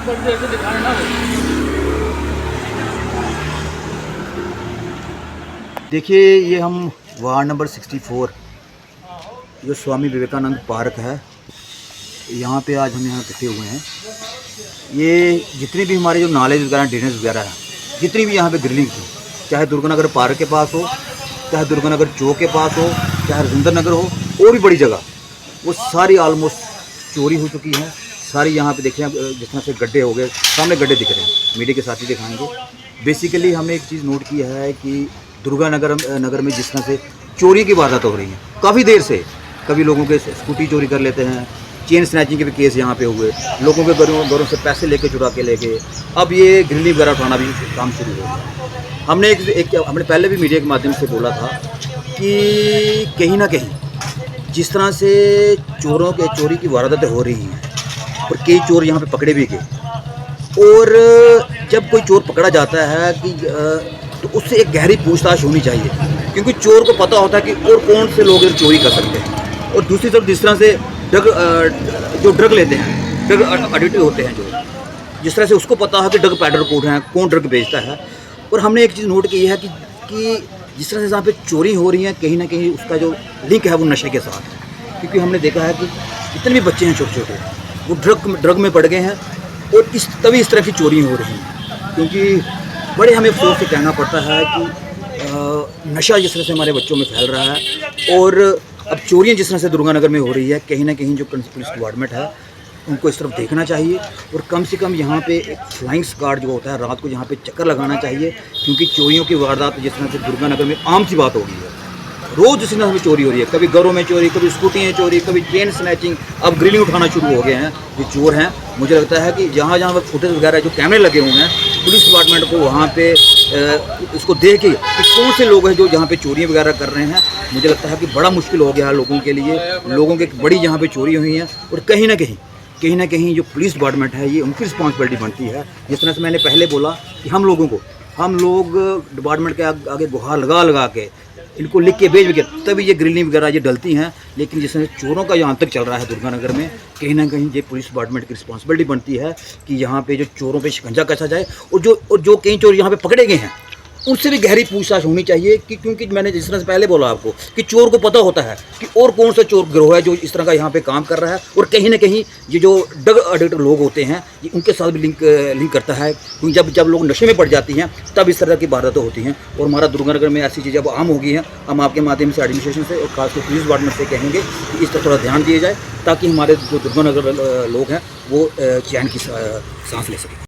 बड़ी देर से दिखाए ना। देखिए, ये हम वार्ड नंबर 64 जो स्वामी विवेकानंद पार्क है, यहाँ पे आज हम यहाँ इकट्ठे हुए हैं। ये जितने भी हमारे जो नाले वगैरह ड्रेनेज वगैरह है, जितनी भी यहाँ पे ग्रिलिंग थी, चाहे दुर्गानगर पार्क के पास हो, चाहे दुर्गानगर चौक के पास हो, चाहे रजिंदर नगर हो, और भी बड़ी जगह, वो सारी आलमोस्ट चोरी हो चुकी है। सारी यहाँ पे देखें, जिस तरह से गड्ढे हो गए, सामने गड्ढे दिख रहे हैं, मीडिया के साथ ही दिखाएंगे। बेसिकली हमने एक चीज़ नोट की है कि नगर में जिस तरह से चोरी की वारदात हो रही है काफ़ी देर से, कभी लोगों के स्कूटी चोरी कर लेते हैं, चेन स्नैचिंग के भी केस यहाँ पे हुए, लोगों के घरों से पैसे लेके चुरा के ले गए। अब ये ग्रिलिंग वगैरह उठाना भी काम शुरू हो गया। हमने पहले भी मीडिया के माध्यम से बोला था कि कहीं ना कहीं जिस तरह से चोरों के चोरी की वारदातें हो रही हैं और कई चोर यहाँ पे पकड़े भी गए, और जब कोई चोर पकड़ा जाता है कि तो उससे एक गहरी पूछताछ होनी चाहिए, क्योंकि चोर को पता होता है कि और कौन से लोग चोरी कर सकते हैं। और दूसरी तरफ जिस तरह से जो ड्रग लेते हैं, ड्रग एडिक्टिव होते हैं, जो जिस तरह से उसको पता है कि ड्रग पैडलर कौन है, कौन ड्रग बेचता है। और हमने एक चीज़ नोट की है कि जिस तरह से जहाँ पे चोरी हो रही है, कहीं ना कहीं उसका जो लिंक है वो नशे के साथ है। क्योंकि हमने देखा है कि जितने भी बच्चे हैं छोटे छोटे, वो ड्रग में पड़ गए हैं, और तभी इस तरह की चोरी हो रही है। क्योंकि बड़े हमें अफसोस से कहना पड़ता है कि नशा जिस तरह से हमारे बच्चों में फैल रहा है, और अब चोरियां जिस तरह से दुर्गानगर में हो रही है, कहीं ना कहीं जो पुलिस डिपार्टमेंट है उनको इस तरफ देखना चाहिए, और कम से कम यहाँ पे एक फ्लाइंग स्क्वाड जो होता है रात को यहाँ पे चक्कर लगाना चाहिए। क्योंकि चोरियों की वारदात जिस तरह से दुर्गानगर में आम सी बात हो गई है, रोज़ जिस तरह से चोरी हो रही है, कभी घरों में चोरी, कभी स्कूटियाँ चोरी, कभी चेन स्नैचिंग, अब ग्रिलिंग उठाना शुरू हो गए हैं जो चोर हैं। मुझे लगता है कि जहाँ जहाँ फुटेज वगैरह जो कैमरे लगे हुए हैं, पुलिस डिपार्टमेंट को वहाँ पे इसको देख के कि कौन से लोग हैं जो यहाँ पे चोरियाँ वगैरह कर रहे हैं। मुझे लगता है कि बड़ा मुश्किल हो गया है लोगों के लिए, लोगों के बड़ी यहाँ पे चोरी हुई है। और कहीं ना कहीं जो पुलिस डिपार्टमेंट है, ये उनकी रिस्पॉन्सिबिलिटी बनती है। जिस तरह से मैंने पहले बोला कि हम लोग डिपार्टमेंट के आगे गुहार लगा के इनको लिख के भेज के तभी ये ग्रिलिंग वगैरह ये डलती हैं। लेकिन जिस तरह चोरों का यहाँ तक चल रहा है दुर्गानगर में, कहीं ना कहीं ये पुलिस डिपार्टमेंट की रिस्पॉन्सिबिलिटी बनती है कि यहाँ पे जो चोरों पे शिकंजा कसा जाए, और जो कई चोर यहाँ पे पकड़े गए हैं उनसे भी गहरी पूछताछ होनी चाहिए। क्योंकि मैंने जिस तरह से पहले बोला आपको कि चोर को पता होता है कि और कौन सा चोर गिरोह है जो इस तरह का यहाँ पे काम कर रहा है, और कहीं ना कहीं ये जो ड्रग एडिक्ट लोग होते हैं ये उनके साथ भी लिंक करता है। क्योंकि जब लोग नशे में पड़ जाती हैं तब इस तरह की वारदातें होती हैं। और हमारा दुर्गानगर में ऐसी चीज़ें अब आम हो गई हैं। हम आपके माध्यम से एडमिनिस्ट्रेशन से और खासकर पुलिस डिपार्टमेंट से कहेंगे कि इस तरह थोड़ा ध्यान दिया जाए, ताकि हमारे जो दुर्गानगर लोग हैं वो चैन की सांस ले सकें।